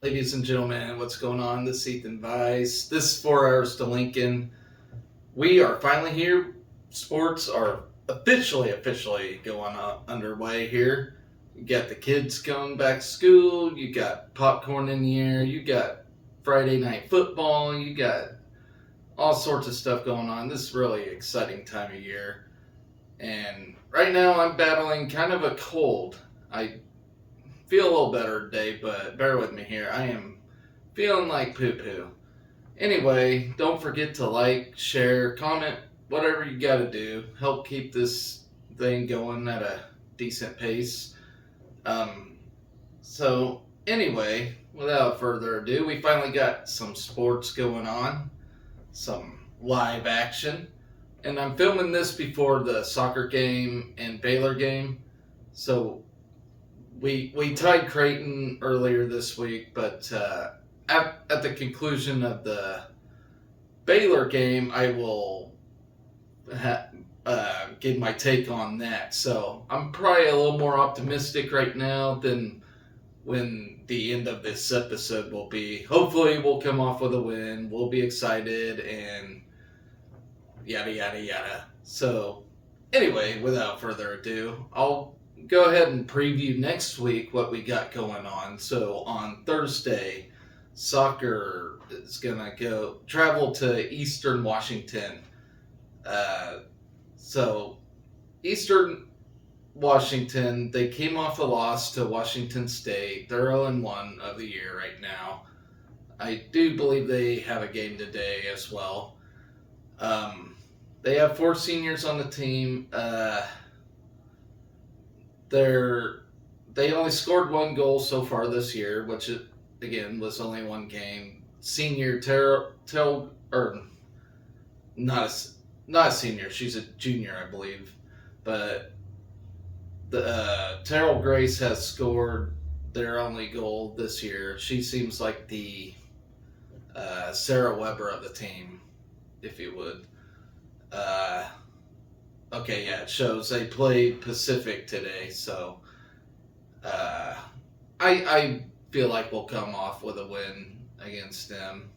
Ladies and gentlemen, what's going on? This is Ethan Vice. This is 4 Hours to Lincoln. We are finally here. Sports are officially going underway here. You got the kids going back to school. You got popcorn in the air. You got Friday night football. You got all sorts of stuff going on. This is really exciting time of year. And right now I'm battling kind of a cold. I feel a little better today, but bear with me here. I am feeling like poo-poo. Anyway, don't forget to like, share, comment, whatever you got to do. Help keep this thing going at a decent pace. So anyway, without further ado, we finally got some sports going on, some live action. And I'm filming this before the soccer game and Baylor game. So we tied Creighton earlier this week, but at the conclusion of the Baylor game, I will give my take on that. So I'm probably a little more optimistic right now than when the end of this episode will be. Hopefully we'll come off with a win. We'll be excited and yada yada yada. So anyway, without further ado, I'll go ahead and preview next week what we got going on. So on Thursday, soccer is gonna travel to Eastern Washington. So Eastern Washington, they came off a loss to Washington State. They're 0-1 of the year right now. I do believe they have a game today as well. They have 4 seniors on the team. They only scored 1 goal so far this year, which again was only 1 game. Senior not a senior, she's a junior, I believe. But the Terrell Grace has scored their only goal this year. She seems like the Sarah Weber of the team, if you would. Okay, yeah, it shows they played Pacific today, so I feel like we'll come off with a win against them.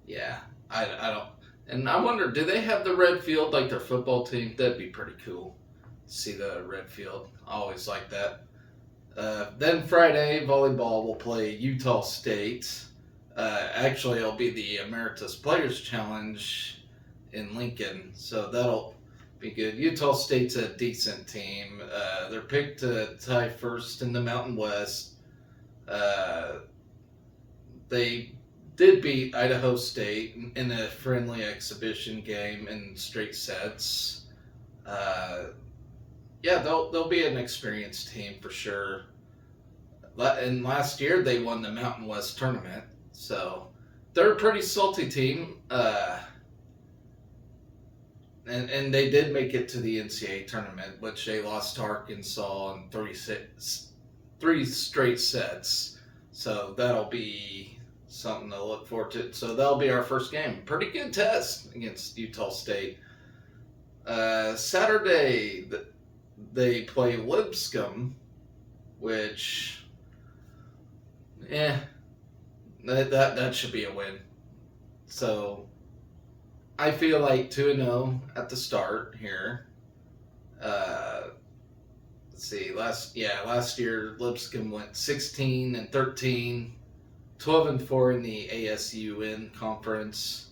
Yeah, I don't, and I wonder, do they have the red field like their football team? That'd be pretty cool. See the red field. I always like that. Then Friday, volleyball will play Utah State. Actually, it'll be the Emeritus Players Challenge in Lincoln, so that'll be good. Utah State's a decent team. They're picked to tie first in the Mountain West. They did beat Idaho State in a friendly exhibition game in straight sets. Yeah, they'll be an experienced team for sure. And last year they won the Mountain West tournament, so they're a pretty salty team. And they did make it to the NCAA tournament, which they lost to Arkansas in 3 straight sets. So that'll be something to look forward to. So that'll be our first game. Pretty good test against Utah State. Saturday, they play Lipscomb, which, that should be a win. So I feel like 2-0 at the start here. Let's see. Last year Lipscomb went 16-13, 12-4 in the ASUN conference.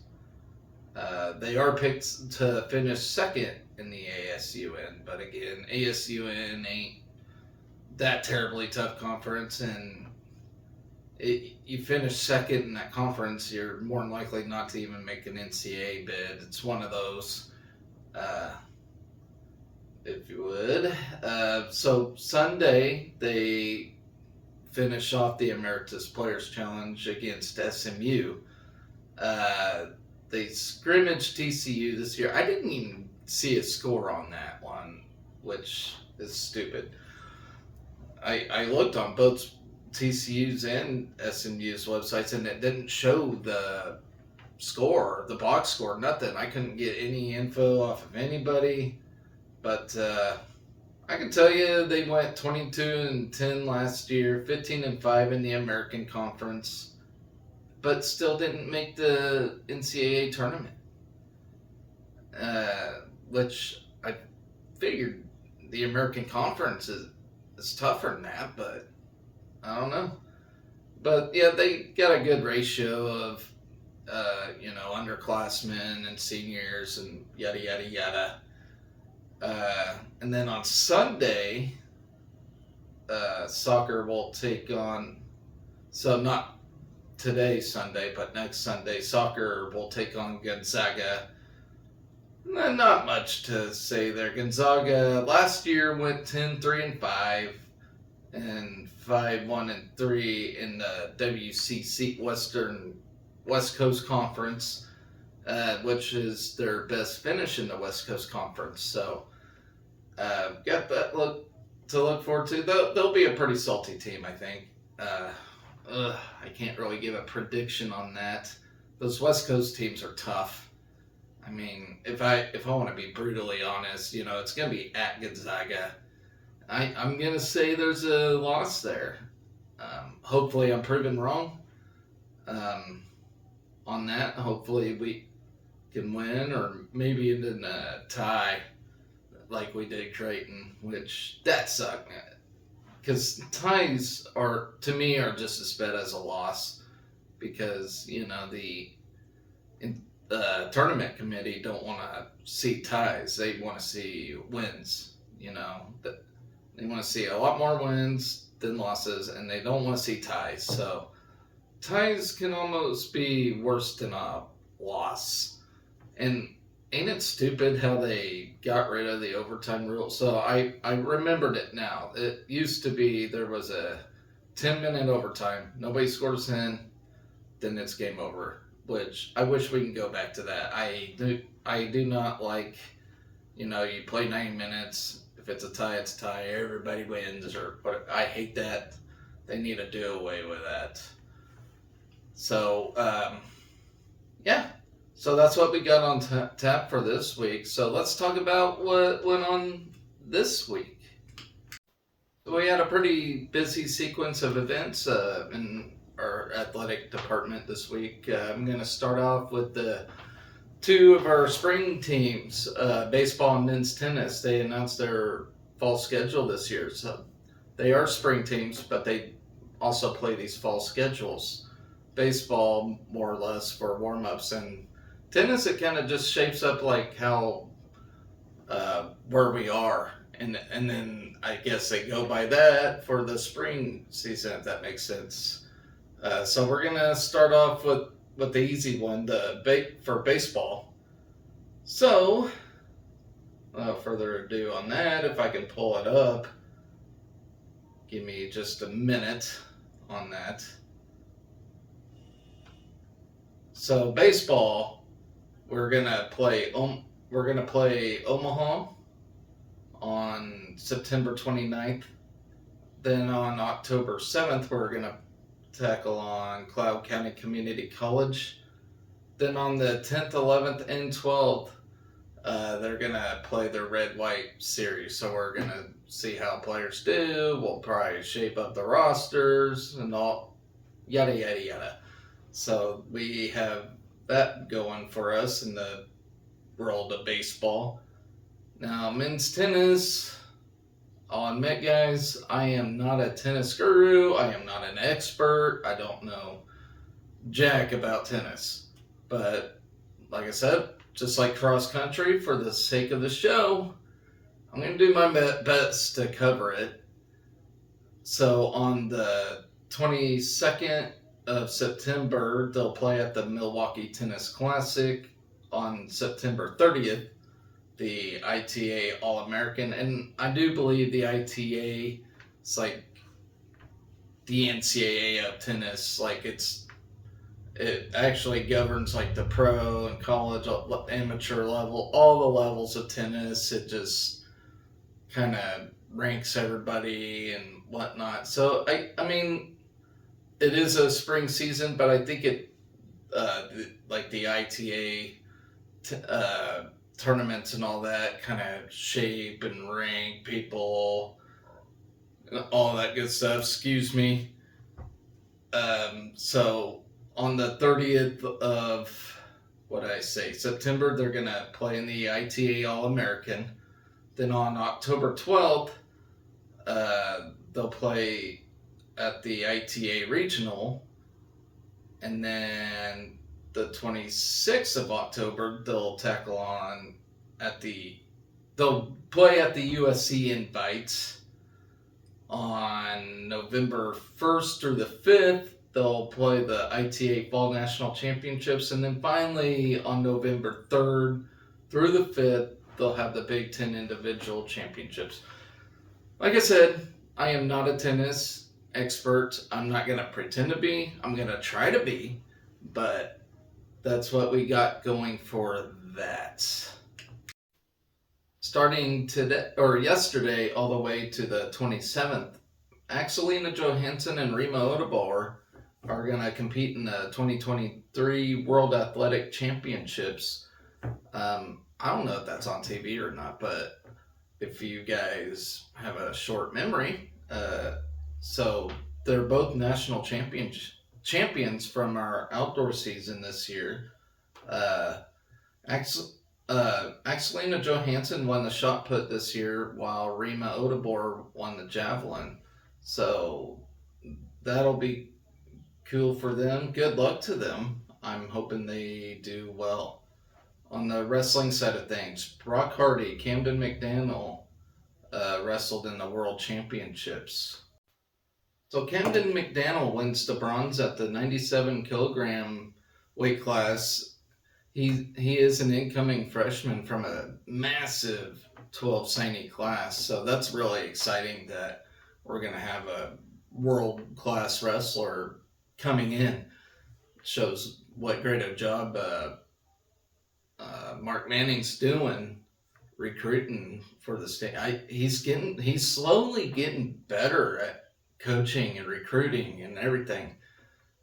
They are picked to finish second in the ASUN, but again, ASUN ain't that terribly tough conference, and you finish second in that conference, you're more than likely not to even make an NCAA bid. It's one of those, if you would. So Sunday, they finish off the Emeritus Players Challenge against SMU. They scrimmaged TCU this year. I didn't even see a score on that one, which is stupid. I looked on both TCU's and SMU's websites, and it didn't show the score, the box score, nothing. I couldn't get any info off of anybody, but I can tell you they went 22-10 last year, 15-5 in the American Conference, but still didn't make the NCAA tournament. Which I figured the American Conference is tougher than that, but I don't know. But yeah, they got a good ratio of underclassmen and seniors and yada yada yada. And then on Sunday, soccer will take on. So not today Sunday, but next Sunday, soccer will take on Gonzaga. Not much to say there. Gonzaga last year went 10-3-5 and 5-1-3 in the WCC West Coast Conference, which is their best finish in the West Coast Conference. So got that to look forward to. They'll be a pretty salty team, I think. I can't really give a prediction on that. Those West Coast teams are tough. I mean, if I want to be brutally honest, it's going to be at Gonzaga. I'm going to say there's a loss there. Hopefully I'm proven wrong on that. Hopefully we can win, or maybe in a tie like we did Creighton, which that sucked. Because ties to me are just as bad as a loss, because the tournament committee don't want to see ties. They want to see wins. They want to see a lot more wins than losses, and they don't want to see ties. So ties can almost be worse than a loss. And ain't it stupid how they got rid of the overtime rule? So I remembered it now. It used to be there was a 10-minute overtime. Nobody scores 10, then it's game over. Which I wish we can go back to that. I do not like, you play 90 minutes. If it's a tie, it's a tie. Everybody wins. But I hate that. They need to do away with that. So, yeah. So that's what we got on tap for this week. So let's talk about what went on this week. We had a pretty busy sequence of events in our athletic department this week. I'm going to start off with the two of our spring teams, baseball and men's tennis. They announced their fall schedule this year. So they are spring teams, but they also play these fall schedules. Baseball, more or less, for warm-ups, and tennis, it kind of just shapes up like how where we are, and then I guess they go by that for the spring season, if that makes sense. So we're gonna start off with the easy one, for baseball. So, without further ado on that, if I can pull it up, give me just a minute on that. So baseball, we're gonna play Omaha on September 29th. Then on October 7th, we're gonna tackle on Cloud County Community College. Then on the 10th, 11th, and 12th, they're gonna play their red-white series. So we're gonna see how players do. We'll probably shape up the rosters and all, yada yada yada. So we have that going for us in the world of baseball. Now, men's tennis, I'll admit, guys, I am not a tennis guru. I am not an expert. I don't know jack about tennis. But like I said, just like cross country, for the sake of the show, I'm going to do my best to cover it. So on the 22nd of September, they'll play at the Milwaukee Tennis Classic. On September 30th, the ITA All-American, and I do believe the ITA is like the NCAA of tennis. Like it actually governs like the pro and college, amateur level, all the levels of tennis. It just kind of ranks everybody and whatnot. So I mean, it is a spring season, but I think it like the ITA tournaments and all that kind of shape and rank people, all that good stuff. Excuse me. So on the 30th of September, they're gonna play in the ITA All-American. Then on October 12th, they'll play at the ITA Regional, and then the 26th of October, they'll tackle on they'll play at the USC Invites. On November 1st through the 5th, they'll play the ITA Fall National Championships, and then finally on November 3rd through the 5th, they'll have the Big Ten Individual Championships. Like I said, I am not a tennis expert. I'm not going to pretend to be. I'm going to try to be, but that's what we got going for that. Starting yesterday all the way to the 27th, Axelina Johansson and Rima Odebor are going to compete in the 2023 World Athletic Championships. I don't know if that's on TV or not, but if you guys have a short memory, so they're both national champions from our outdoor season this year. Axelina Johansson won the shot put this year, while Rima Odebor won the javelin. So that'll be cool for them. Good luck to them. I'm hoping they do well. On the wrestling side of things, Brock Hardy, Camden McDaniel wrestled in the World Championships. So Camden McDaniel wins the bronze at the 97 kilogram weight class. He is an incoming freshman from a massive 12 signee class, so that's really exciting that we're going to have a world-class wrestler coming in. Shows what great a job Mark Manning's doing recruiting for the state. He's slowly getting better at coaching and recruiting and everything,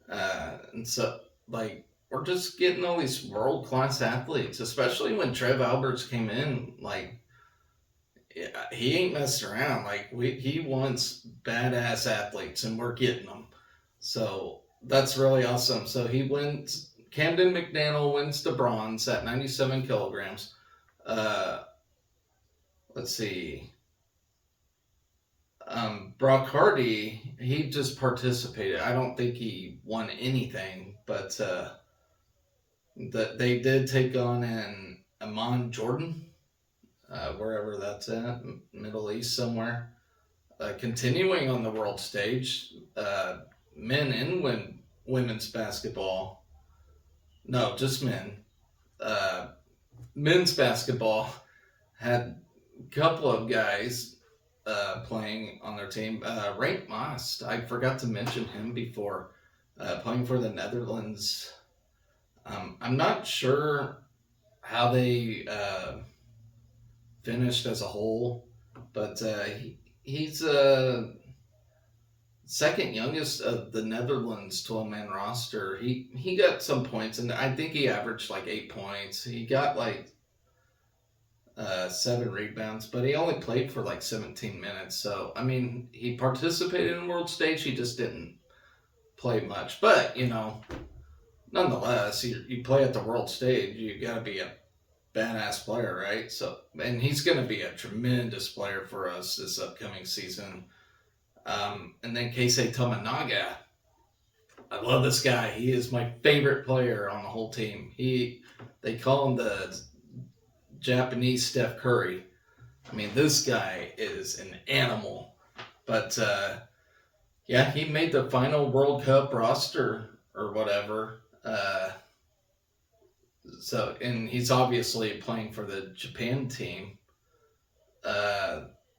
and so we're just getting all these world-class athletes, especially when Trev Alberts came in. He ain't messed around. He wants badass athletes, and we're getting them. So that's really awesome. So Camden McDaniel wins the bronze at 97 kilograms. Let's see. Brock Hardy, he just participated. I don't think he won anything, but they did take on an Amman Jordan, wherever that's at, Middle East somewhere. Continuing on the world stage, men and women's basketball. No, just men. Men's basketball had a couple of guys playing on their team. Rank Most, I forgot to mention him before, playing for the Netherlands. I'm not sure how they finished as a whole, but he's second youngest of the Netherlands 12-man roster. He got some points, and I think he averaged 8 points. He got 7 rebounds, but he only played for 17 minutes. So, he participated in the world stage. He just didn't play much. But, nonetheless, you play at the world stage, you got to be a badass player, right? So, and he's going to be a tremendous player for us this upcoming season. And then Keisei Tominaga. I love this guy. He is my favorite player on the whole team. They call him the Japanese Steph Curry. This guy is an animal. But, he made the final World Cup roster or whatever. And he's obviously playing for the Japan team.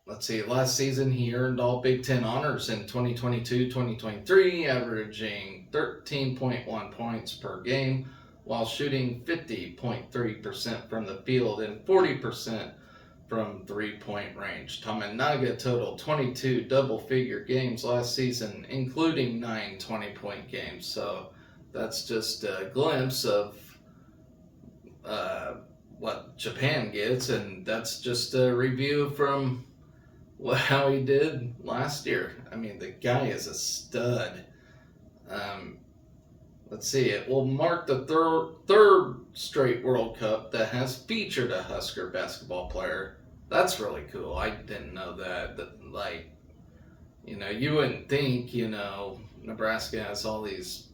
Let's see, last season he earned all Big Ten honors in 2022-2023, averaging 13.1 points per game while shooting 50.3% from the field and 40% from three-point range. Tominaga totaled 22 double-figure games last season, including 9 20-point games. So that's just a glimpse of what Japan gets, and that's just a review from how he did last year. I mean, the guy is a stud. Um, let's see, it will mark the third straight World Cup that has featured a Husker basketball player. That's really cool. I didn't know that. Like, you wouldn't think, Nebraska has all these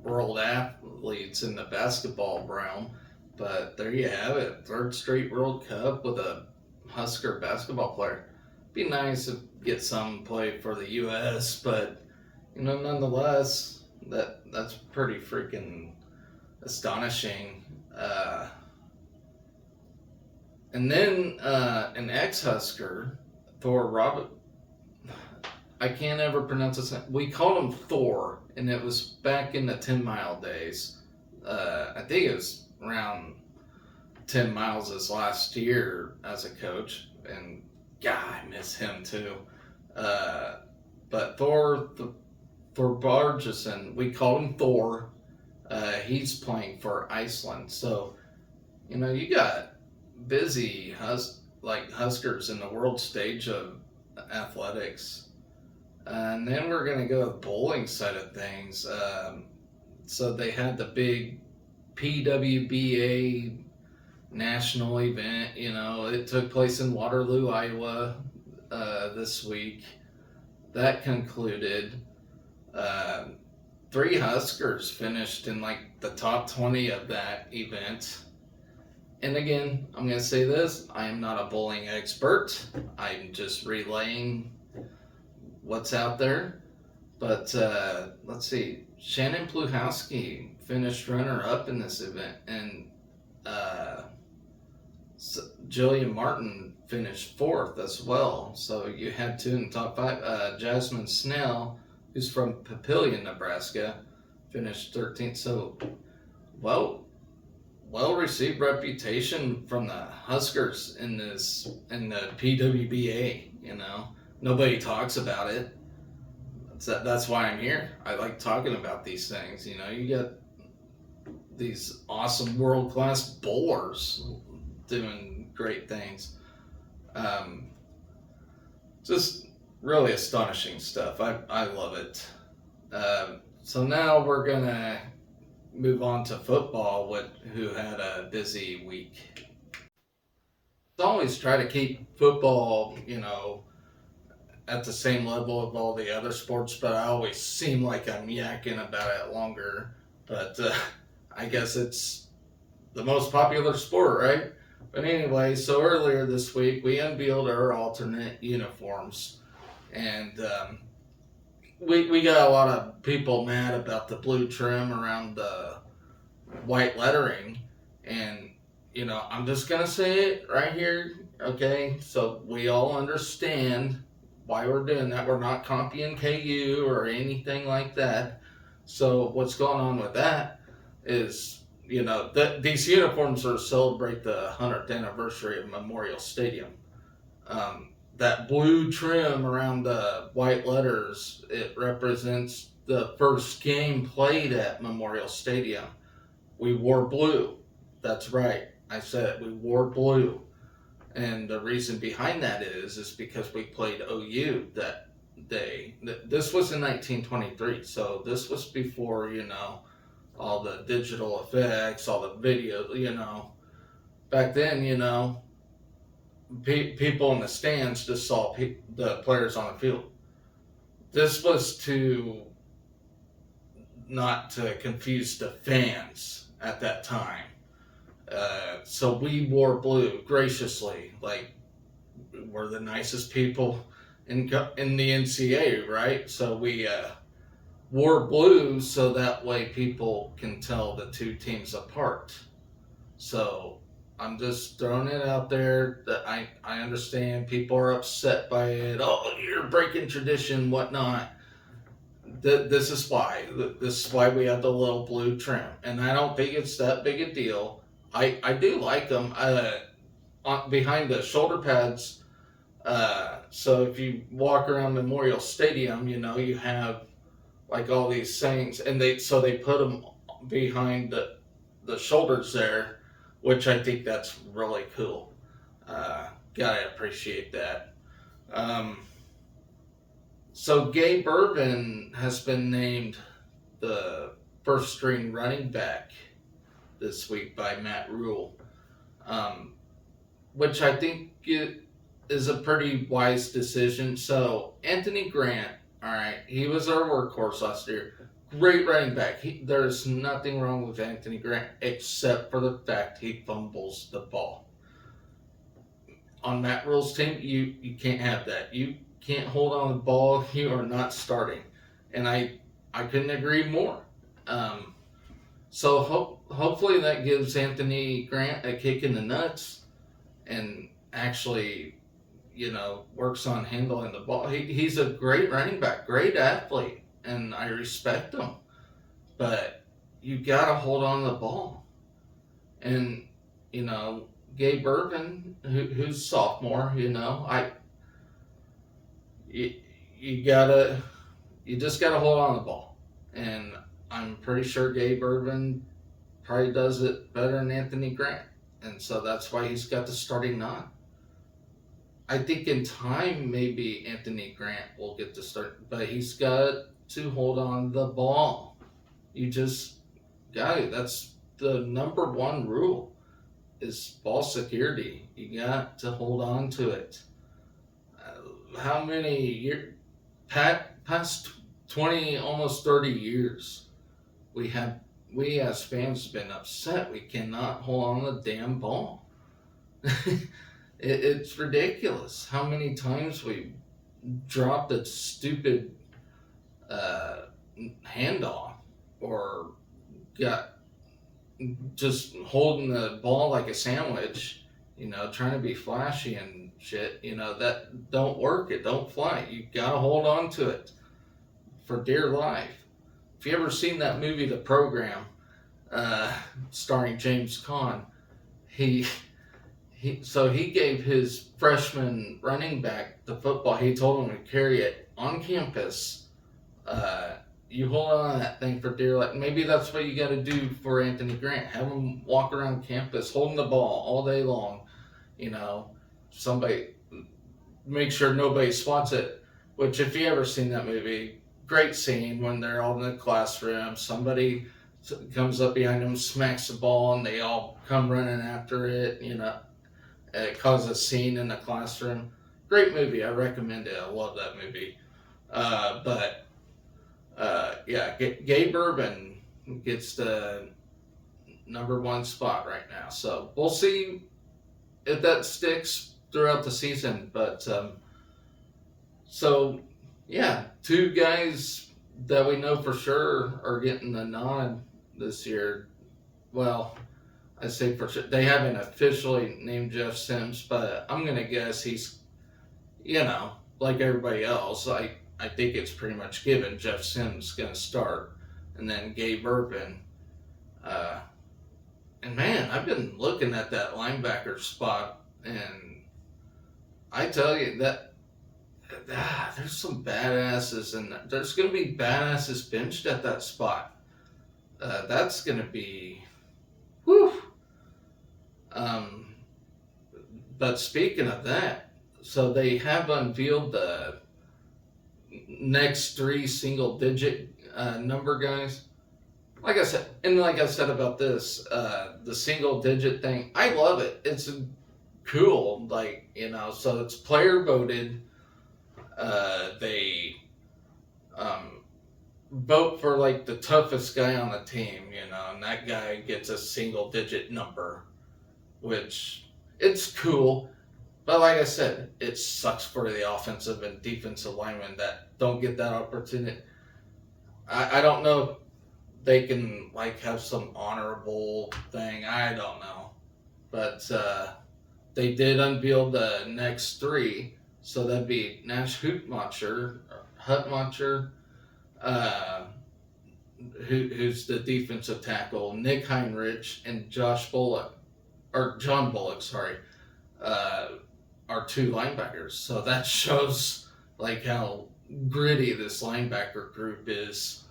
world athletes in the basketball realm, but there you have it. Third straight World Cup with a Husker basketball player. Be nice to get some play for the U.S., but nonetheless, that's pretty freaking astonishing. And then an ex-Husker, Thor Robert. I can't ever pronounce his name. We called him Thor, and it was back in the 10-mile days. I think it was around 10 miles his last year as a coach, and God, I miss him too. But Thor Bargeson, we called him Thor. He's playing for Iceland, so you got busy Huskers in the world stage of athletics. And then we're going to go to the bowling side of things. So they had the big PWBA national event. It took place in Waterloo, Iowa this week. That concluded. 3 Huskers finished in the top 20 of that event. And again, I'm going to say this. I am not a bowling expert. I'm just relaying what's out there. But let's see. Shannon Pluhowski finished runner-up in this event. And Jillian Martin finished 4th as well. So you had 2 in the top 5. Jasmine Snell, who's from Papillion, Nebraska, finished 13th. So, well-received reputation from the Huskers in the PWBA. Nobody talks about it. That's why I'm here. I like talking about these things. You got these awesome world-class bowlers doing great things. Just really astonishing stuff. I love it. So now we're going to move on to football, who had a busy week. I always try to keep football, at the same level of all the other sports, but I always seem like I'm yakking about it longer. But I guess it's the most popular sport, right? But anyway, so earlier this week, we unveiled our alternate uniforms. And we got a lot of people mad about the blue trim around the white lettering. And, I'm just going to say it right here, okay? So we all understand why we're doing that. We're not copying KU or anything like that. So what's going on with that is, these uniforms are to celebrate the 100th anniversary of Memorial Stadium. That blue trim around the white letters, it represents the first game played at Memorial Stadium. We wore blue. That's right. I said it. We wore blue. And the reason behind that is because we played OU that day. This was in 1923, so this was before, all the digital effects, all the video, Back then, people in the stands just saw the players on the field. This was not to confuse the fans at that time. So we wore blue graciously, we're the nicest people in the NCAA, right? So we wore blue so that way people can tell the two teams apart. So I'm just throwing it out there that I understand people are upset by it. Oh, you're breaking tradition, whatnot. This is why. This is why we have the little blue trim. And I don't think it's that big a deal. I do like them behind the shoulder pads. So if you walk around Memorial Stadium, you have all these sayings, and they put them behind the shoulders there which I think that's really cool. Gotta appreciate that. Um, so Gabe Ervin has been named the first string running back this week by Matt Rule, um, which I think it is a pretty wise decision. So Anthony Grant, all right, he was our workhorse last year. Great running back. There's nothing wrong with Anthony Grant except for the fact he fumbles the ball. On Matt Rule's team, you can't have that. You can't hold on the ball. You are not starting, and I couldn't agree more. Um, so hopefully that gives Anthony Grant a kick in the nuts, and actually, works on handling the ball. He's a great running back, great athlete, and I respect him. But you gotta hold on to the ball, and you know Gabe Ervin, who's sophomore, you, you just gotta hold on to the ball, and I'm pretty sure Gabe Ervin probably does it better than Anthony Grant, and so that's why he's got the starting nod. I think in time maybe Anthony Grant will get the start, but he's got to hold on the ball. You just got it. That's the number one rule is ball security. You got to hold on to it. How many years, past 20, almost 30 years, we as fans have been upset. We cannot hold on to the damn ball. It's ridiculous how many times we dropped a stupid handoff or got just holding the ball like a sandwich, trying to be flashy and shit, that don't work. It don't fly. You gotta hold on to it for dear life. If you ever seen that movie, The Program, starring James Caan, he gave his freshman running back the football. He told him to carry it on campus. You hold on to that thing for dear life. Maybe that's what you got to do for Anthony Grant. Have him walk around campus holding the ball all day long. Somebody make sure nobody swats it. Which, if you ever seen that movie, great scene when they're all in the classroom. Somebody comes up behind them, smacks the ball, and they all come running after it. It causes a scene in the classroom. Great movie. I recommend it. I love that movie. Gabe Ervin gets the number one spot right now. So we'll see if that sticks throughout the season. But two guys that we know for sure are getting the nod this year. Well, I say for sure. They haven't officially named Jeff Sims, but I'm going to guess he's, like everybody else. I think it's pretty much given Jeff Sims is going to start. And then Gabe Ervin. And man, I've been looking at that linebacker spot, and I tell you that there's some badasses, and there's going to be badasses benched at that spot. That's going to be, whew. But speaking of that, so they have unveiled the next 3 single-digit number guys. Like I said about this, the single-digit thing, I love it. It's cool, so it's player voted. They vote for the toughest guy on the team, and that guy gets a single-digit number, which it's cool. But like I said, it sucks for the offensive and defensive linemen that don't get that opportunity. I don't know if they can have some honorable thing. I don't know. But they did unveil the next 3. So that'd be Nash Hutmacher, who's the defensive tackle, Nick Heinrich, and John Bullock, are 2 linebackers. So that shows how gritty this linebacker group is.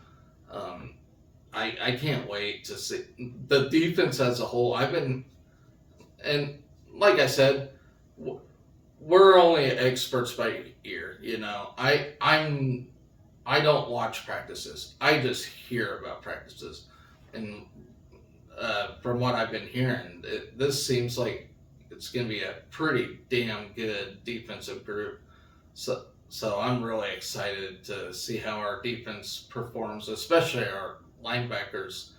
I can't wait to see the defense as a whole. I've been And like I said, we're only experts by ear. I don't watch practices. I just hear about practices, and from what I've been hearing, this seems like it's going to be a pretty damn good defensive group. So I'm really excited to see how our defense performs, especially our linebackers.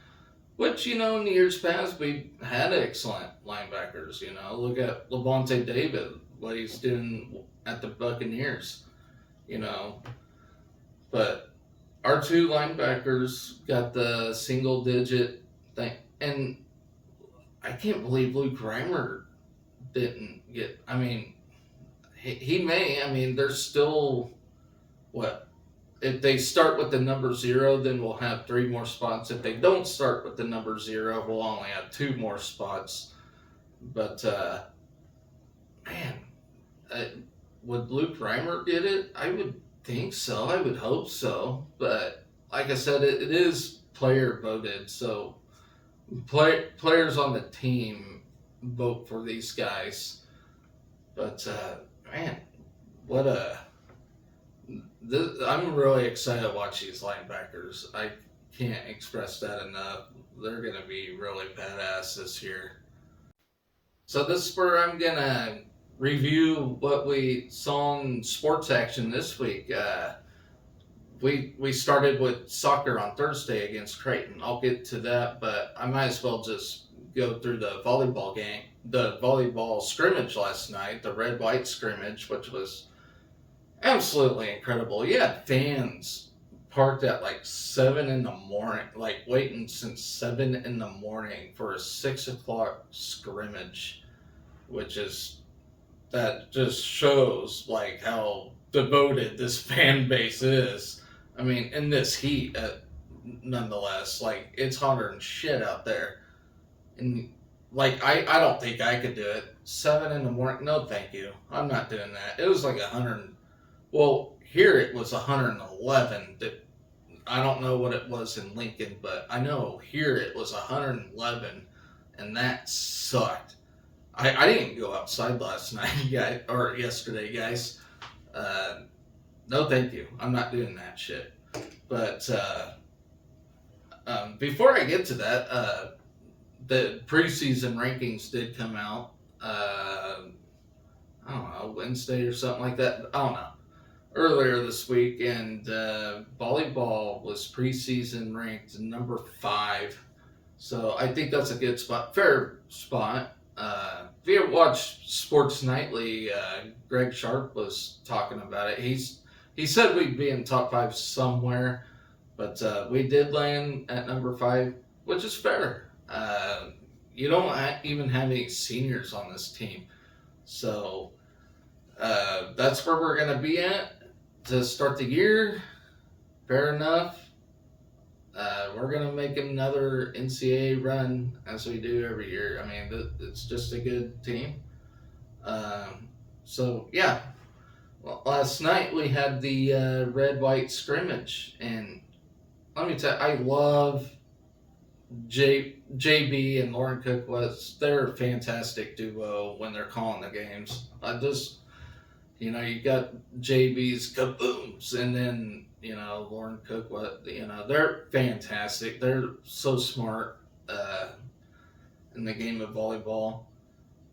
Which, in the years past, we had excellent linebackers. Look at Levante David, what he's doing at the Buccaneers. You know, but our two linebackers got the single digit thing. And I can't believe Luke Reimer didn't get. I mean, he may. I mean, there's still what if they start with the number 0, then we'll have 3 more spots. If they don't start with the number 0, we'll only have 2 more spots. But man, uh, would Luke Reimer get it? I would think so. I would hope so. But like I said, it is player voted, so players on the team vote for these guys. But man, what a I'm really excited to watch these linebackers. I can't express that enough. They're going to be really badass this year. So this spur, I'm going to review what we saw in sports action this week. We started with soccer on Thursday against Creighton. I'll get to that, but I might as well just go through the volleyball game, the volleyball scrimmage last night, the red-white scrimmage, which was absolutely incredible. You had fans parked at like 7 in the morning, like waiting since 7 in the morning for a 6 o'clock scrimmage, which is, that just shows like how devoted this fan base is. I mean, in this heat, nonetheless, like it's hotter than shit out there. And like, I don't think I could do it. 7 in the morning, no thank you. I'm not doing that. It was like 100. Well, here it was 111. I don't know what it was in Lincoln, but I know here it was 111, and that sucked. I didn't go outside last night, guys, or yesterday, guys. No, thank you. I'm not doing that shit. But before I get to that, the preseason rankings did come out. I don't know, Wednesday or something like that. I don't know, earlier this week, and volleyball was preseason ranked number 5. So I think that's a good spot, fair spot. If you ever watched Sports Nightly, Greg Sharp was talking about it. He said we'd be in top 5 somewhere, but we did land at number 5, which is fair. You don't even have any seniors on this team, so that's where we're going to be at to start the year. Fair enough. We're going to make another NCAA run as we do every year. I mean, it's just a good team. So, yeah. Well, last night we had the red-white scrimmage, and let me tell you, I love JB and Lauren Cook. They're a fantastic duo when they're calling the games. You got JB's kabooms, and then, Lauren Cook, they're fantastic. They're so smart in the game of volleyball.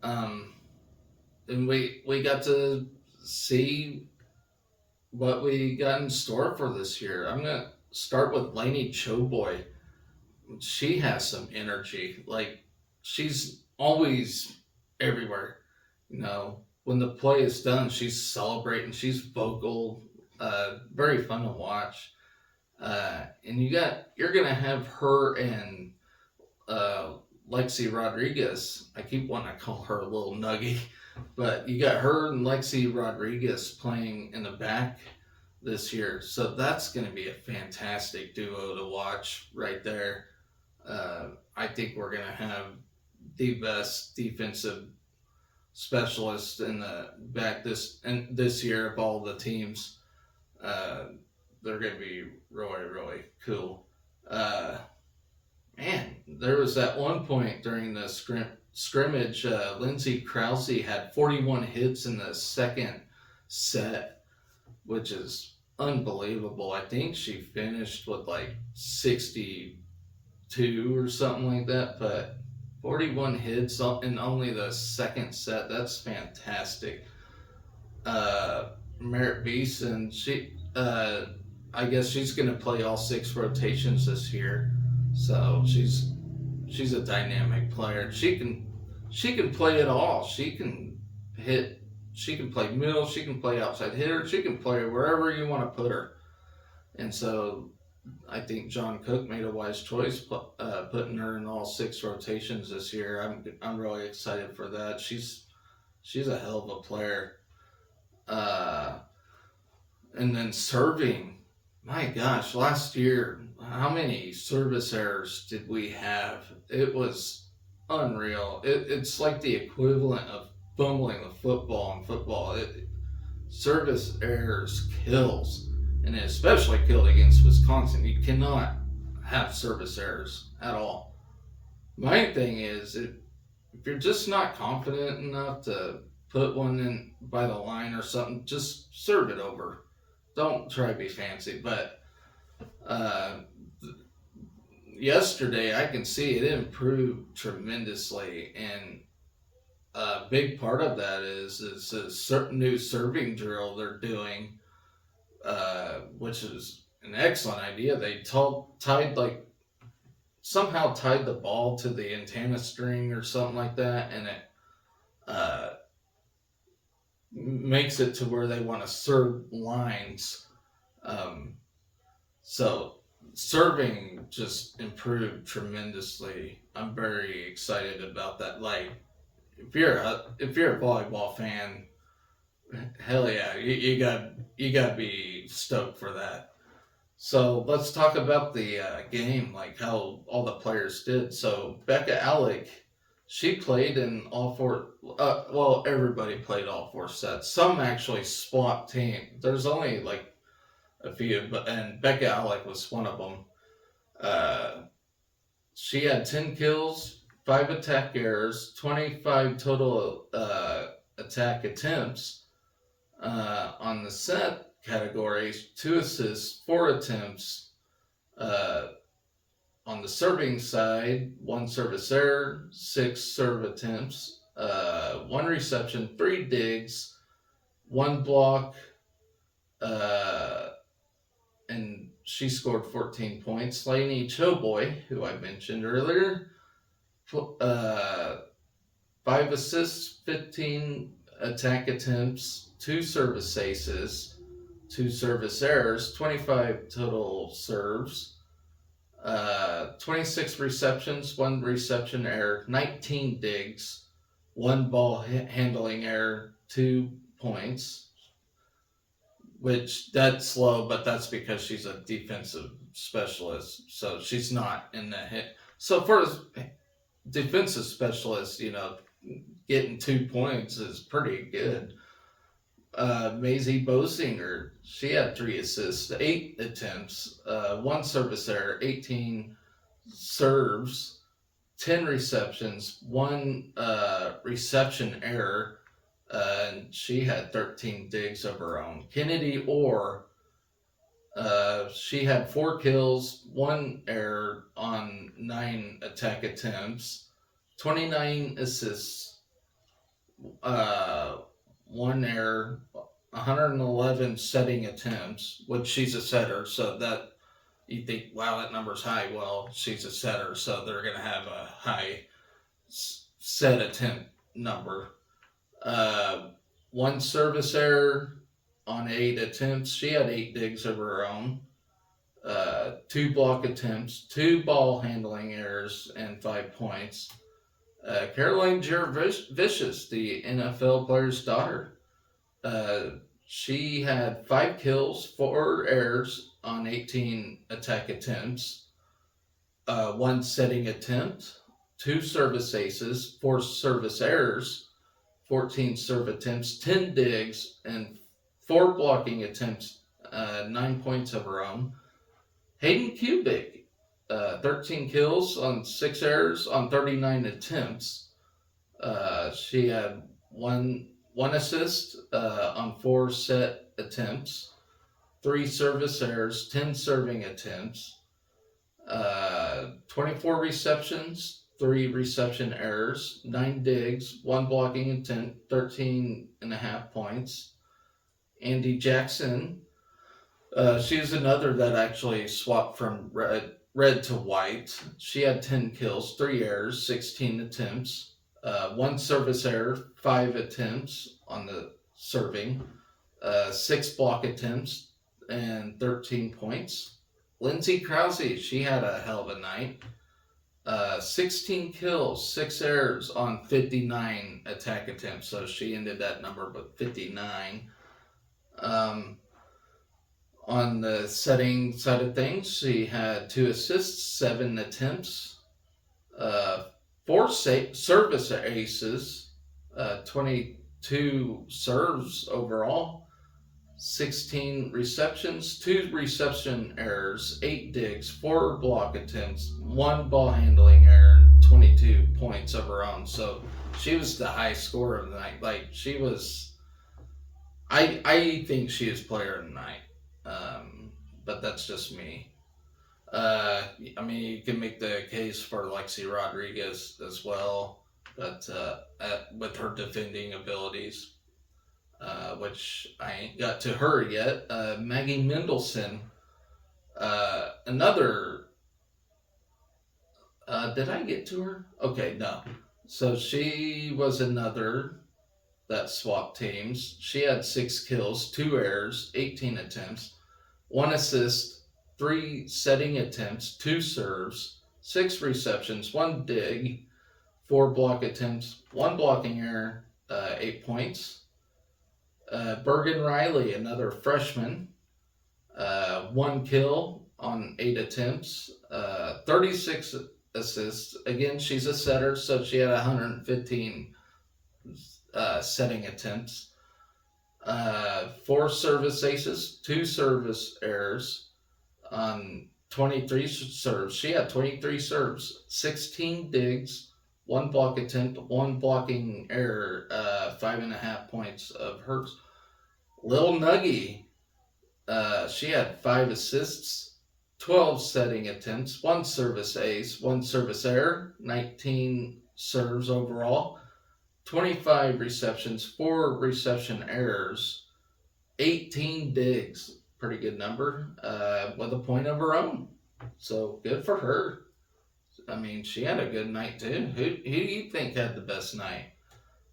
And we got to see what we got in store for this year. I'm going to start with Lainey Choboy. She has some energy. Like, she's always everywhere. When the play is done, she's celebrating. She's vocal. Very fun to watch. And you're gonna have her and Lexi Rodriguez. I keep wanting to call her a little nuggy, but you got her and Lexi Rodriguez playing in the back this year. So that's gonna be a fantastic duo to watch right there. I think we're gonna have the best defensive specialist in the back this year of all the teams. They're going to be really, really cool. Man, there was that one point during the scrimmage, Lindsay Krause had 41 hits in the second set, which is unbelievable. I think she finished with like 62 or something like that, but 41 hits in only the second set. That's fantastic. Merritt Beeson, I guess she's going to play all 6 rotations this year, so she's a dynamic player. She can play it all. She can hit. She can play middle. She can play outside hitter. She can play wherever you want to put her. And so I think John Cook made a wise choice putting her in all 6 rotations this year. I'm really excited for that. She's a hell of a player. And then serving. My gosh, last year, how many service errors did we have? It was unreal. It's like the equivalent of fumbling the football in football. Service errors kills, and it especially killed against Wisconsin. You cannot have service errors at all. My thing is, if you're just not confident enough to put one in by the line or something, just serve it over. Don't try to be fancy, but yesterday I can see it improved tremendously, and a big part of that is a certain new serving drill they're doing, which is an excellent idea. They somehow tied the ball to the antenna string or something like that, and it makes it to where they want to serve lines. So serving just improved tremendously. I'm very excited about that. Like, if you're a volleyball fan, hell yeah, you got to be stoked for that. So let's talk about the game, like how all the players did. So Becca Alec, she played in all 4. Well, everybody played all 4 sets. Some actually spot team. There's only like a few, and Becca Alec was one of them. She had 10 kills, 5 attack errors, 25 total attack attempts on the set categories, 2 assists, 4 attempts. On the serving side, 1 service error, 6 serve attempts, 1 reception, 3 digs, 1 block, and she scored 14 points. Lainey Choboy, who I mentioned earlier, 5 assists, 15 attack attempts, 2 service aces, 2 service errors, 25 total serves, 26 receptions, 1 reception error, 19 digs, 1 ball handling error, 2 points. Which that's low, but that's because she's a defensive specialist, so she's not in the hit. So for a defensive specialist, getting 2 points is pretty good. Maisie Bosinger, she had 3 assists, 8 attempts, 1 service error, 18 serves, 10 receptions, 1 reception error, and she had 13 digs of her own. Kennedy Orr, she had 4 kills, 1 error on 9 attack attempts, 29 assists, 1 error, 111 setting attempts, which she's a setter, so that you think, wow, that number's high. Well, she's a setter, so they're going to have a high set attempt number. 1 service error on 8 attempts. She had 8 digs of her own. 2 block attempts, 2 ball handling errors, and 5 points. Caroline Vicious, the NFL player's daughter, she had 5 kills, 4 errors on 18 attack attempts, 1 setting attempt, 2 service aces, 4 service errors, 14 serve attempts, 10 digs, and 4 blocking attempts, 9 points of her own. Hayden Kubik, 13 kills on 6 errors on 39 attempts, She had one assist on 4 set attempts, 3 service errors, 10 serving attempts, 24 receptions, 3 reception errors, 9 digs, 1 blocking attempt, 13.5 points. Andy Jackson, she's another that actually swapped from red to white. She had 10 kills, 3 errors, 16 attempts, 1 service error, 5 attempts on the serving, 6 block attempts, and 13 points. Lindsay Krause, she had a hell of a night. 16 kills, 6 errors on 59 attack attempts. So she ended that number with 59. On the setting side of things, she had 2 assists, 7 attempts, 4 service aces, 22 serves overall, 16 receptions, 2 reception errors, 8 digs, 4 block attempts, 1 ball handling error, and 22 points of her own. So she was the high scorer of the night. Like, she was, I think she is player of the night. But that's just me. I mean, you can make the case for Lexi Rodriguez as well, but with her defending abilities, which I ain't got to her yet. Maggie Mendelson, another. Did I get to her? Okay, no. So she was another that swapped teams. She had 6 kills, 2 errors, 18 attempts, 1 assist, 3 setting attempts, 2 serves, 6 receptions, 1 dig, 4 block attempts, 1 blocking error, 8 points. Bergen Riley, another freshman, 1 kill on 8 attempts, 36 assists. Again, she's a setter, so she had 115 setting attempts, 4 service aces, 2 service errors on 23 serves. She had 23 serves, 16 digs, 1 block attempt, 1 blocking error, 5.5 points of hers. Lil Nuggy, she had 5 assists, 12 setting attempts, 1 service ace, 1 service error, 19 serves overall, 25 receptions, 4 reception errors, 18 digs. Pretty good number, with a point of her own. So good for her. I mean, she had a good night too. Who do you think had the best night?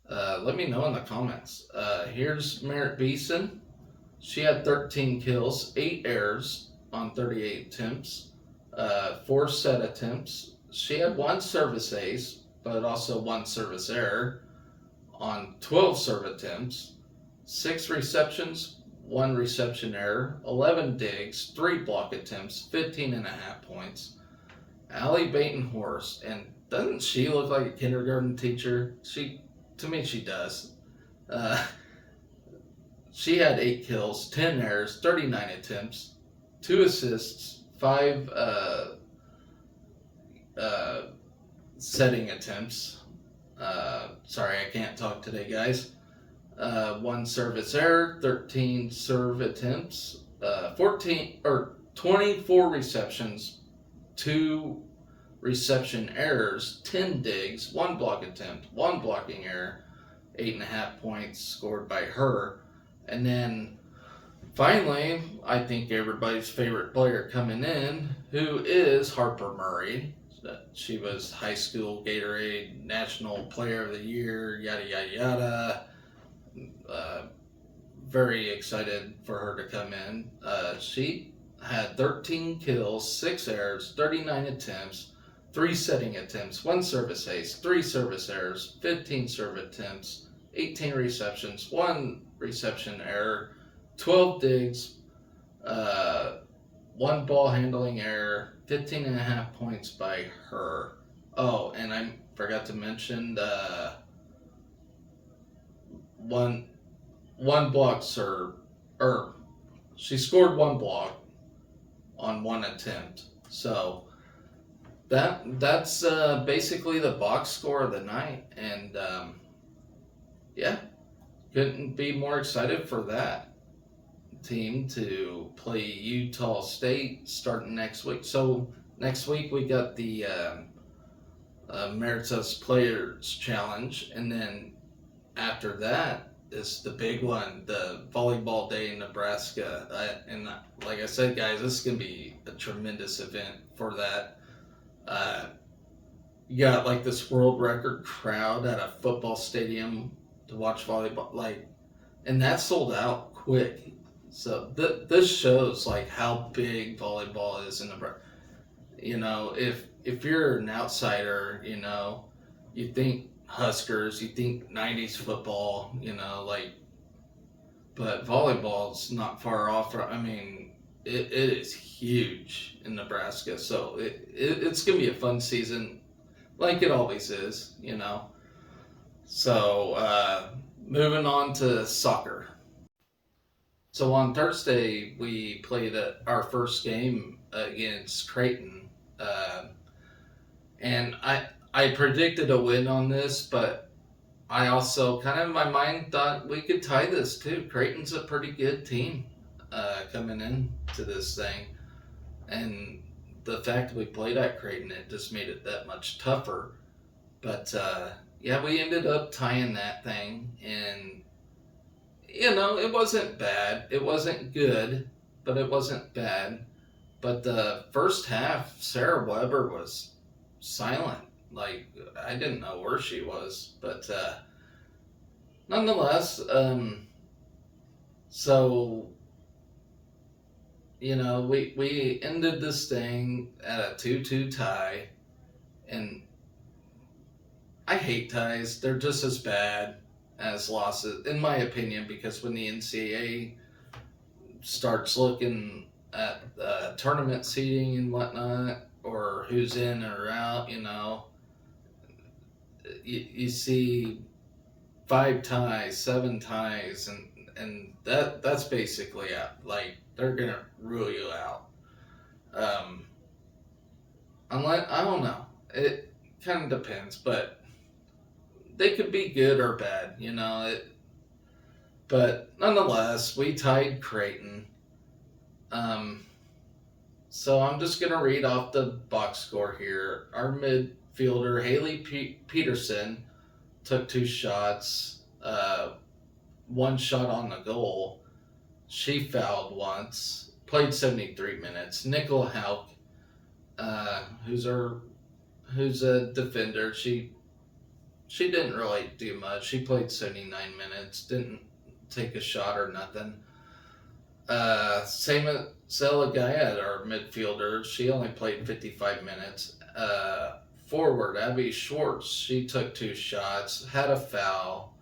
Let me know in the comments. Here's Merritt Beeson. She had 13 kills, 8 errors on 38 attempts, 4 set attempts. She had 1 service ace, but also 1 service error on 12 serve attempts, 6 receptions, 1 reception error, 11 digs, 3 block attempts, 15.5 points. Allie Batenhorst, and doesn't she look like a kindergarten teacher? To me, she does. She had 8 kills, 10 errors, 39 attempts, 2 assists, 5 setting attempts. Sorry, I can't talk today, guys. 1 service error, 13 serve attempts, 24 receptions, 2 reception errors, 10 digs, 1 block attempt, 1 blocking error, 8.5 points scored by her. And then finally, I think everybody's favorite player coming in, who is Harper Murray. She was high school Gatorade National Player of the Year, yada, yada, yada. Very excited for her to come in. She had 13 kills, 6 errors, 39 attempts, 3 setting attempts, 1 service ace, 3 service errors, 15 serve attempts, 18 receptions, 1 reception error, 12 digs, 1 ball handling error, 15.5 points by her. Oh, and I forgot to mention one block serve, or she scored 1 block on 1 attempt. So that's basically the box score of the night, and yeah, couldn't be more excited for that team to play Utah State starting next week. So next week we got the Emeritus Players Challenge, and then after that is the big one, the Volleyball Day in Nebraska. And like I said, guys, this is gonna be a tremendous event for that. Uh, you got like this world record crowd at a football stadium to watch volleyball, like, and that sold out quick. So this shows like how big volleyball is in Nebraska. You know, if you're an outsider, you know, you think Huskers, you think '90s football, you know, like, but volleyball's not far off. I mean, it is huge in Nebraska, so it's gonna be a fun season, like it always is, you know. So moving on to soccer. So on Thursday we played our first game against Creighton, uh, and I predicted a win on this, but I also kind of in my mind thought we could tie this too. Creighton's a pretty good team coming in to this thing, and the fact we played at Creighton, it just made it that much tougher. But yeah, we ended up tying that thing, and you know, it wasn't bad. It wasn't good, but it wasn't bad. But the first half, Sarah Weber was silent. Like, I didn't know where she was. But nonetheless, so, you know, we ended this thing at a 2-2 tie. And I hate ties. They're just as bad as losses, in my opinion, because when the NCAA starts looking at tournament seeding and whatnot, or who's in or out, you know, you see 5 ties, 7 ties, and that's basically it. Like, they're gonna rule you out. Unless, I don't know, it kind of depends, but they could be good or bad, you know. But nonetheless, we tied Creighton. So I'm just gonna read off the box score here. Our midfielder Haley Peterson took 2 shots, 1 shot on the goal. She fouled once. Played 73 minutes. Nicole Hauk, who's a defender, she didn't really do much. She played 79 minutes, didn't take a shot or nothing. Same as Zelagaya, our midfielder, she only played 55 minutes. Forward, Abby Schwartz, she took 2 shots, had a foul,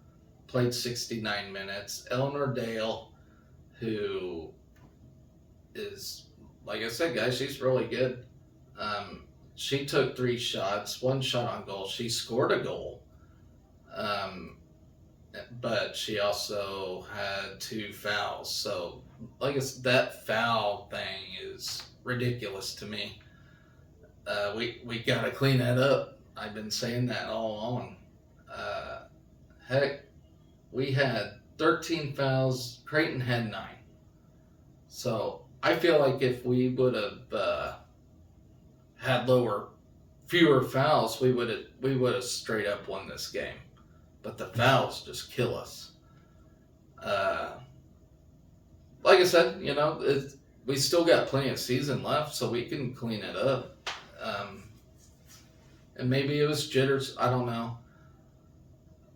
played 69 minutes. Eleanor Dale, who is, like I said, guys, she's really good. She took 3 shots, 1 shot on goal. She scored a goal. But she also had 2 fouls. So, like I said, that foul thing is ridiculous to me. We gotta clean that up. I've been saying that all along. Heck, we had 13 fouls. Creighton had 9. So I feel like if we would have had fewer fouls, we would have straight up won this game. But the fouls just kill us. Like I said, you know, we still got plenty of season left, so we can clean it up. And maybe it was jitters, I don't know.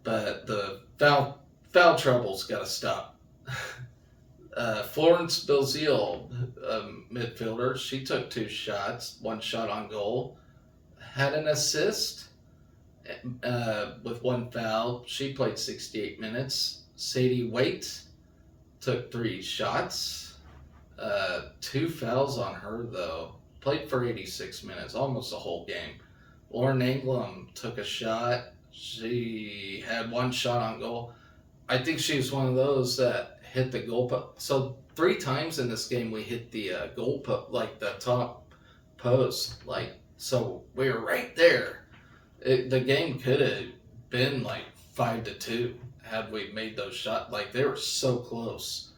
But the foul trouble's got to stop. Florence Belzile, midfielder, she took 2 shots, 1 shot on goal, had an assist. With 1 foul, she played 68 minutes. Sadie Waite took 3 shots, 2 fouls on her though. Played for 86 minutes, almost the whole game. Lauren Anglam took a shot. She had 1 shot on goal. I think she was one of those that hit the goal post. So 3 times in this game we hit the goal post, like the top post. Like, So we were right there. The game could have been like 5-2 had we made those shots. Like they were so close.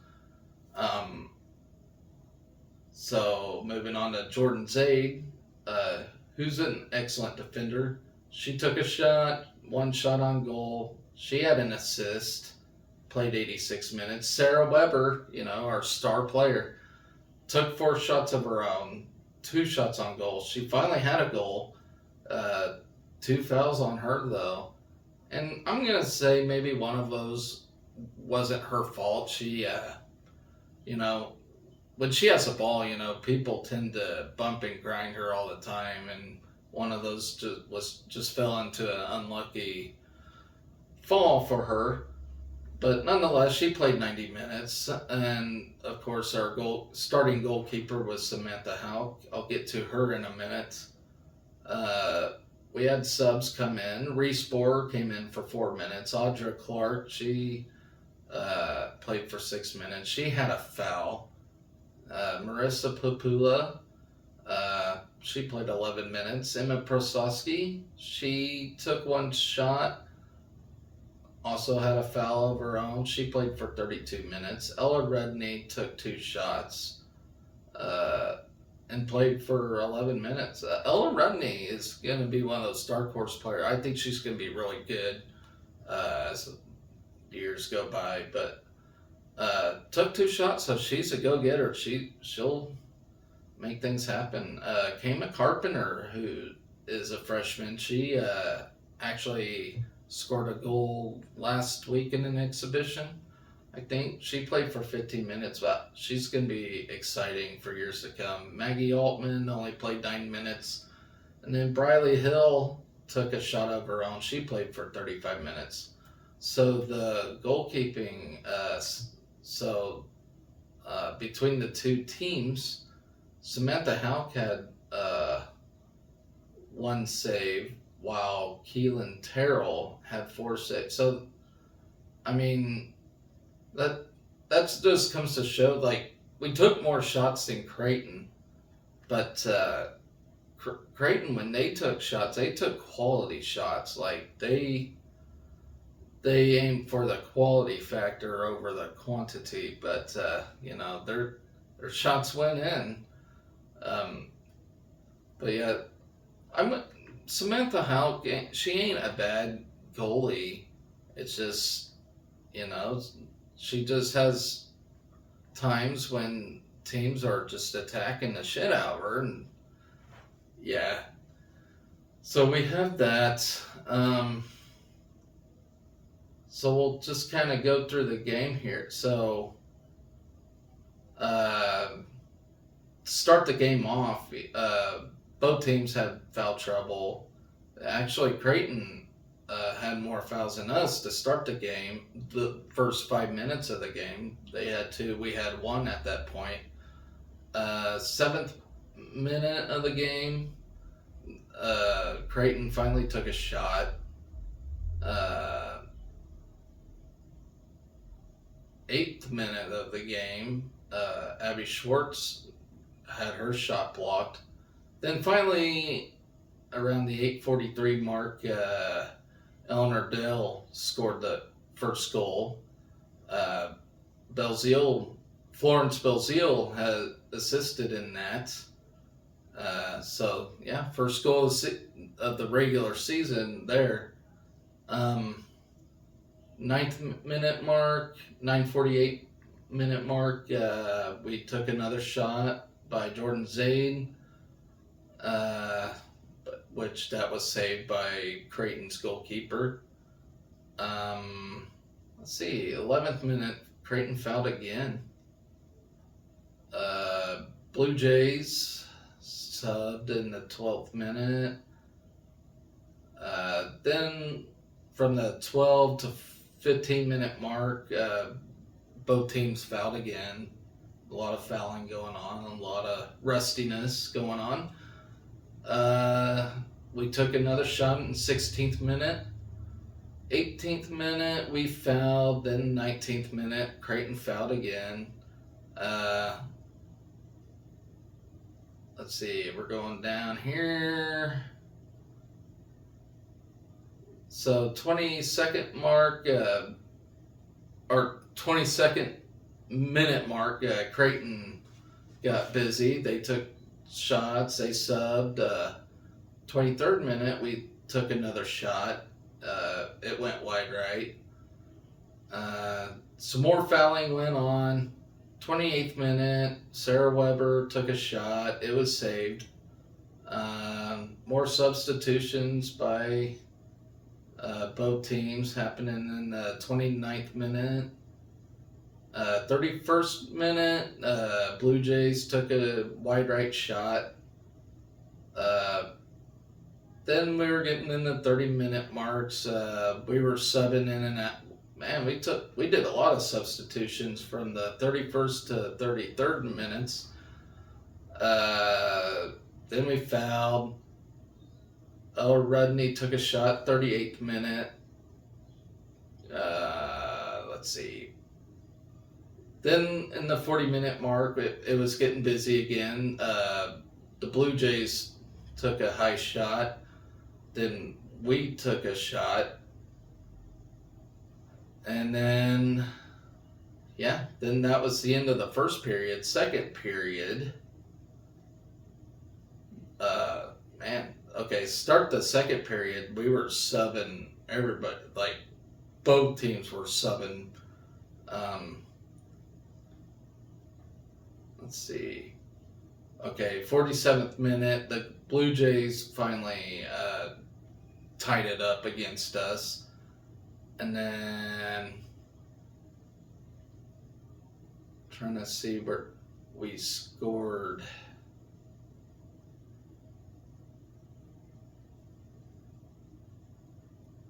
Um, so moving on to Jordan Zaid, who's an excellent defender. She took a shot, one shot on goal. She had an assist, played 86 minutes. Sarah Weber, our star player, took 4 shots of her own, 2 shots on goal. She finally had a goal. 2 fouls on her though, and I'm gonna say maybe one of those wasn't her fault. She, when she has a ball, people tend to bump and grind her all the time, and one of those just fell into an unlucky fall for her. But nonetheless, she played 90 minutes, and of course, our starting goalkeeper was Samantha Hauk. I'll get to her in a minute. We had subs come in. Reese Borer came in for 4 minutes. Audra Clark, she played for 6 minutes. She had a foul. Marissa Papula, she played 11 minutes. Emma Prostowski, she took 1 shot. Also had a foul of her own. She played for 32 minutes. Ella Redney took 2 shots and played for 11 minutes. Ella Redney is going to be one of those dark horse players. I think she's going to be really good as years go by. But took 2 shots, so she's a go-getter. She'll make things happen. Kama Carpenter, who is a freshman, she actually scored a goal last week in an exhibition. I think she played for 15 minutes, but she's going to be exciting for years to come. Maggie Altman only played 9 minutes. And then Briley Hill took a shot of her own. She played for 35 minutes. So the goalkeeping, between the 2 teams, Samantha Hauk had 1 save, while Keelan Terrell had 4 saves. So, I mean, that just comes to show, like, we took more shots than Creighton, but Creighton, when they took shots, they took quality shots. Like, they aimed for the quality factor over the quantity, but, their shots went in. But yeah, Samantha Hauk, she ain't a bad goalie. It's just, she just has times when teams are just attacking the shit out of her. And yeah. So we have that. So we'll just kind of go through the game here. So, to start the game off, both teams had foul trouble. Actually, Creighton had more fouls than us to start the game. The first 5 minutes of the game, they had 2. We had 1 at that point. 7th minute of the game, Creighton finally took a shot. 8th minute of the game, Abby Schwartz had her shot blocked. Then finally, around the 8:43 mark, Eleanor Dell scored the first goal. Florence Belzeal had assisted in that. So, yeah, first goal of the regular season there. 9th minute mark, 9:48 minute mark, we took another shot by Jordan Zaid, which that was saved by Creighton's goalkeeper. Let's see, 11th minute, Creighton fouled again. Blue Jays subbed in the 12th minute. Then from the 12 to 15 minute mark, both teams fouled again. A lot of fouling going on, a lot of rustiness going on. We took another shot in 16th minute. 18th minute, we fouled. Then 19th minute, Creighton fouled again. let's see, we're going down here. So 22nd mark, or 22nd minute mark, Creighton got busy. They took shots, they subbed. 23rd minute, we took another shot. It went wide right. Some more fouling went on. 28th minute, Sarah Weber took a shot. It was saved. More substitutions by both teams happening in the 29th minute. 31st minute, Blue Jays took a wide right shot. Then we were getting in the 30-minute marks. We were subbing in and out. Man, we did a lot of substitutions from the 31st to 33rd minutes. Then we fouled. Rudney took a shot, 38th minute. Let's see. Then in the 40-minute mark, it was getting busy again. The Blue Jays took a high shot. Then we took a shot. And then that was the end of the first period. Second period, start the second period, we were subbing everybody, like both teams were subbing. Let's see. 47th minute, the Blue Jays finally tied it up against us. And then, trying to see where we scored.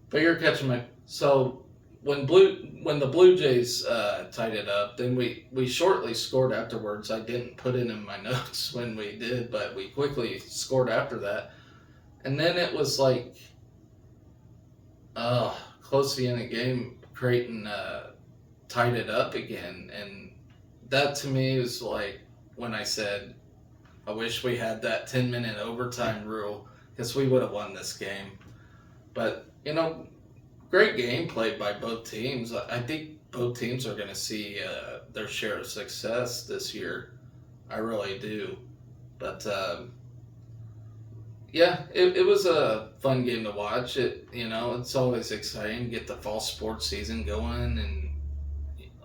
But you're catching my. So when the Blue Jays tied it up, then we shortly scored afterwards. I didn't put it in my notes when we did, but we quickly scored after that. And then it was like, close to the end of the game, Creighton tied it up again. And that to me was like when I said, I wish we had that 10-minute overtime rule because we would have won this game. But, great game played by both teams. I think both teams are going to see their share of success this year. I really do. But, it was a fun game to watch. It's always exciting to get the fall sports season going and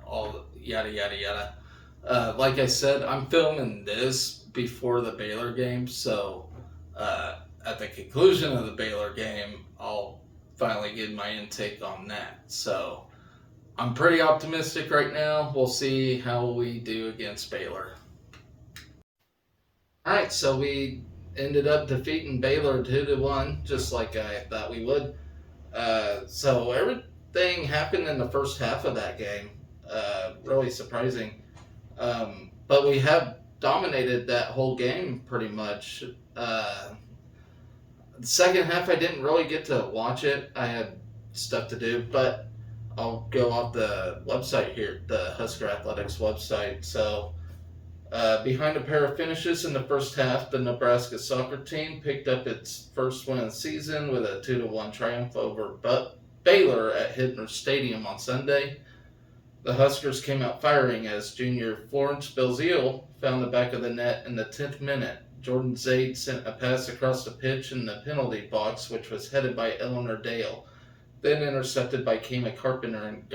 all yada, yada, yada. Like I said, I'm filming this before the Baylor game, so at the conclusion of the Baylor game, I'll finally get my intake on that. So I'm pretty optimistic right now. We'll see how we do against Baylor. All right, so we ended up defeating Baylor 2-1, just like I thought we would. So everything happened in the first half of that game. Really surprising. But we have dominated that whole game pretty much. The second half, I didn't really get to watch it. I had stuff to do, but I'll go off the website here, the Husker Athletics website. So, behind a pair of finishes in the first half, the Nebraska soccer team picked up its first win of the season with a 2-1 triumph over Baylor at Hittner Stadium on Sunday. The Huskers came out firing as junior Florence Belzile found the back of the net in the 10th minute. Jordan Zaid sent a pass across the pitch in the penalty box, which was headed by Eleanor Dale, then intercepted by Kima Carpenter and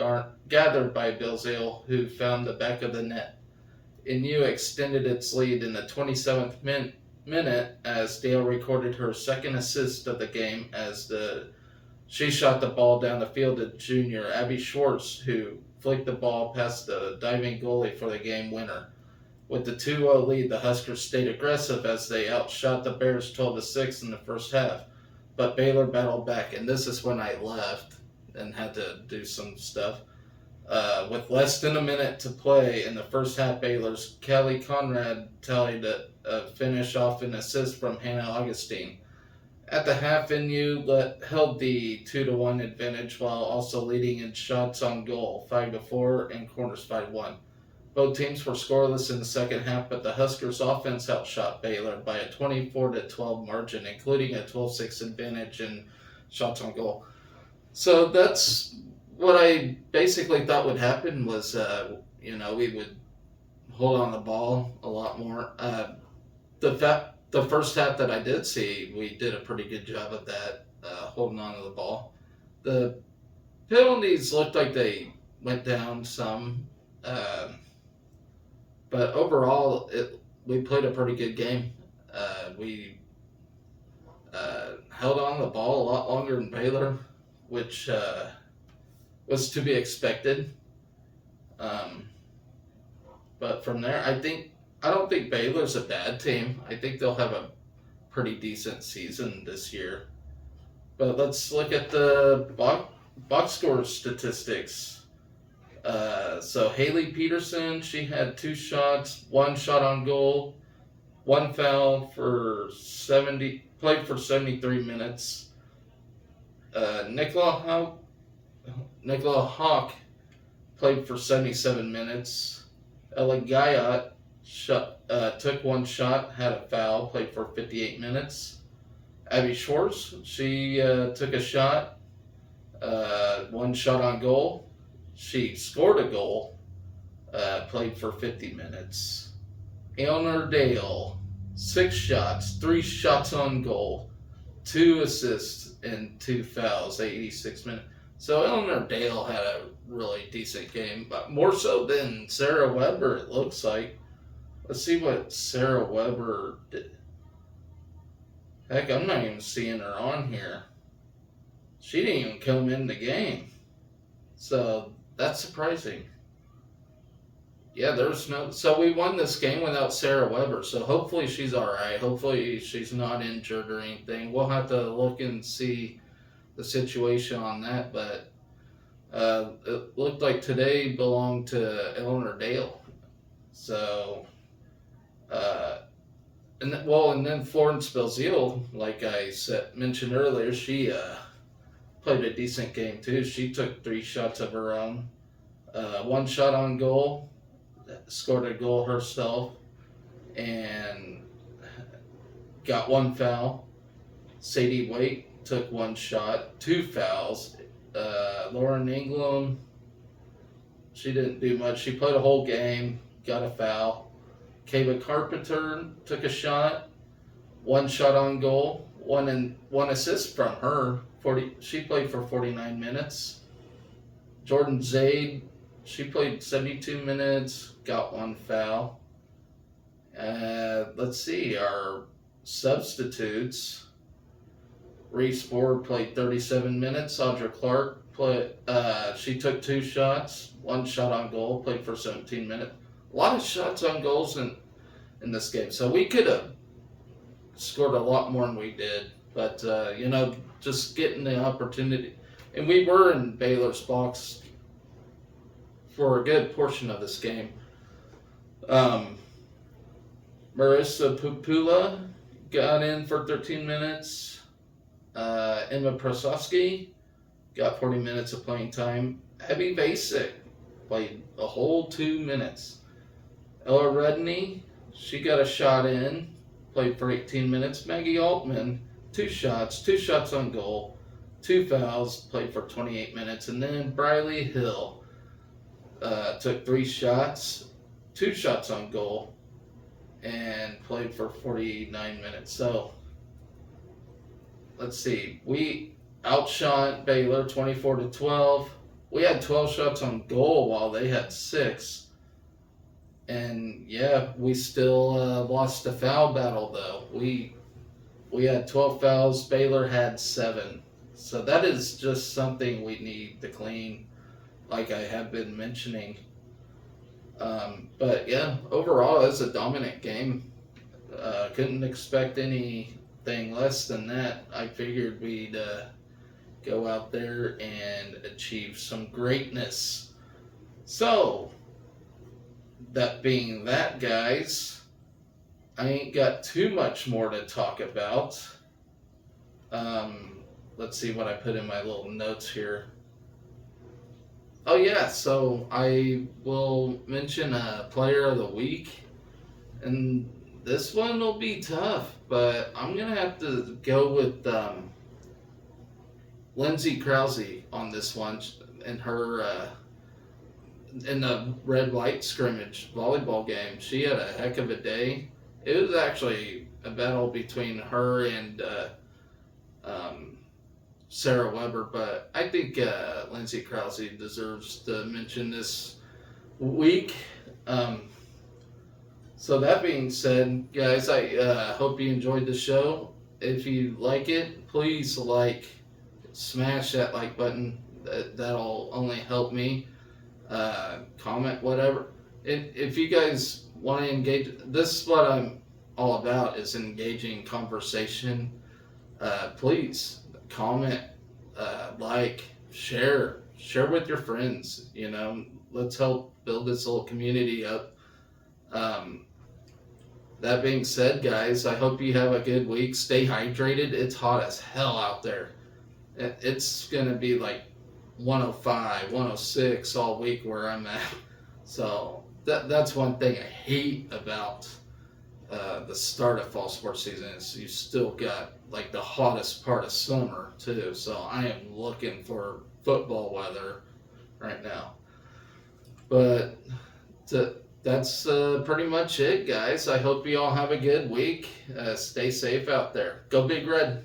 gathered by Belzile, who found the back of the net. NU extended its lead in the 27th minute as Dale recorded her second assist of the game as she shot the ball down the field to junior Abby Schwartz, who flicked the ball past the diving goalie for the game winner. With the 2-0 lead, the Huskers stayed aggressive as they outshot the Bears 12-6 in the first half. But Baylor battled back, and this is when I left and had to do some stuff. With less than a minute to play in the first half, Baylor's Callie Conrad tallied a finish off an assist from Hannah Augustine. At the half, NU held the 2-1 advantage while also leading in shots on goal, 5-4, and corners 5-1. Both teams were scoreless in the second half, but the Huskers' offense outshot Baylor by a 24-12 margin, including a 12-6 advantage in shots on goal. So that's what I basically thought would happen was, we would hold on the ball a lot more. The first half that I did see, we did a pretty good job of that, holding on to the ball. The penalties looked like they went down some, but overall, we played a pretty good game. We held on to the ball a lot longer than Baylor, which was to be expected. But from there, I don't think Baylor's a bad team. I think they'll have a pretty decent season this year. But let's look at the box score statistics. So Haley Peterson, she had 2 shots, 1 shot on goal, 1 foul played for 73 minutes. Nicola Hawk played for 77 minutes. Ella Guyot took 1 shot, had a foul, played for 58 minutes. Abby Schwartz, she took a shot, 1 shot on goal. She scored a goal, played for 50 minutes. Eleanor Dale, 6 shots, 3 shots on goal, 2 assists, and 2 fouls, 86 minutes. So Eleanor Dale had a really decent game, but more so than Sarah Weber, it looks like. Let's see what Sarah Weber did. Heck, I'm not even seeing her on here. She didn't even come in the game. So that's surprising. Yeah, so we won this game without Sarah Weber, so hopefully she's alright. Hopefully she's not injured or anything. We'll have to look and see the situation on that, but it looked like today belonged to Eleanor Dale. So, and then Florence Belzile, like I mentioned earlier, she played a decent game too. She took 3 shots of her own, 1 shot on goal, scored a goal herself, and got 1 foul. Sadie Waite took 1 shot, 2 fouls. Lauren Ingram, she didn't do much. She played a whole game, got a foul. Kayla Carpenter took a shot, 1 shot on goal, 1 assist from her. She played for 49 minutes. Jordan Zaid, she played 72 minutes, got 1 foul. Let's see, our substitutes. Reese Ford played 37 minutes. Audra Clark she took 2 shots, 1 shot on goal, played for 17 minutes. A lot of shots on goals in this game. So we could have scored a lot more than we did. But, just getting the opportunity. And we were in Baylor's box for a good portion of this game. Marissa Pupula got in for 13 minutes. Emma Prasowski got 40 minutes of playing time. Abby Basic played a whole 2 minutes. Ella Redney, she got a shot in, played for 18 minutes. Maggie Altman, 2 shots on goal, 2 fouls, played for 28 minutes. And then Briley Hill took 3 shots, 2 shots on goal, and played for 49 minutes. So, let's see. We outshot Baylor 24-12. We had 12 shots on goal while they had 6. And yeah, we still lost the foul battle though. We had 12 fouls. Baylor had 7. So that is just something we need to clean, like I have been mentioning. But yeah, overall, it was a dominant game. Couldn't expect anything less than that. I figured we'd go out there and achieve some greatness. So, that being that, guys, I ain't got too much more to talk about. Let's see what I put in my little notes here. Oh yeah, so I will mention a player of the week, and this one will be tough, but I'm gonna have to go with Lindsay Krause on this one, and her in the red white scrimmage volleyball game. She had a heck of a day. It was actually a battle between her and um, Sarah Weber, but I think Lindsay Krause deserves to mention this week. Um, so that being said, guys, I hope you enjoyed the show. If you like it, please smash that like button. That'll only help me. Comment, whatever. If you guys want to engage, this is what I'm all about: is engaging conversation. Please comment, share with your friends. Let's help build this little community up. Um, that being said, guys, I hope you have a good week. Stay hydrated. It's hot as hell out there. It's gonna be like 105, 106 all week where I'm at. So that's one thing I hate about the start of fall sports season is you still got like the hottest part of summer too. So I am looking for football weather right now. But that's pretty much it, guys. I hope you all have a good week. Stay safe out there. Go Big Red.